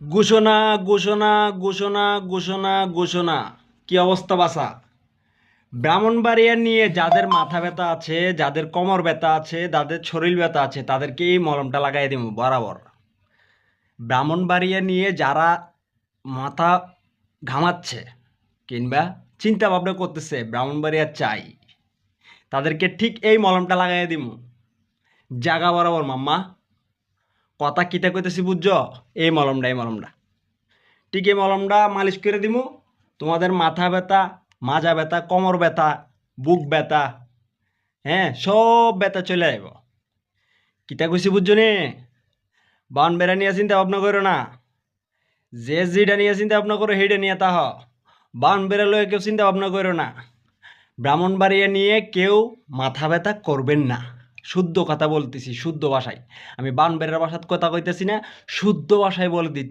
ঘোষণা ঘোষণা ঘোষণা ঘোষণা ঘোষণা। কি অবস্থা বাসা? ব্রাহ্মণবাড়িয়া নিয়ে যাদের মাথা ব্যথা আছে, যাদের কোমর ব্যথা আছে, যাদের শরীর ব্যথা আছে, তাদেরকে এই মলমটা লাগাই দিব বরাবর। ব্রাহ্মণবাড়িয়া নিয়ে যারা মাথা ঘামাচ্ছে কিংবা চিন্তা ভাবনা করতেছে ব্রাহ্মণবাড়িয়া চাই, তাদেরকে ঠিক এই মলমটা লাগাই দিব জাগা বরাবর। মাম্মা কথা কিতা কইতেছি বুঝছো? এই মলমটা ঠিক এই মলমটা মালিশ করে দিমু। তোমাদের মাথা ব্যথা, মাজা ব্যথা, কোমর ব্যথা, বুক ব্যথা, হ্যাঁ সব ব্যথা চলে আইব। কিতা কইছি বুঝছো নে? বান বেড়া নিয়ে চিন্তা ভাবনা করো না। যে যেটা নিয়ে চিন্তা ভাবনা করো সেইটা নিয়ে তাহ। বান বেড়া লয়ে কেউ চিন্তা ভাবনা করো না। ব্রাহ্মণবাড়িয়া নিয়ে কেউ মাথা ব্যথা করবেন না। শুদ্ধ কথা বলতেছি, শুদ্ধ ভাষায়। আমি বান বেড়ার ভাষাত কথা কইতেছি না, শুদ্ধ ভাষায় বলে দিচ্ছি।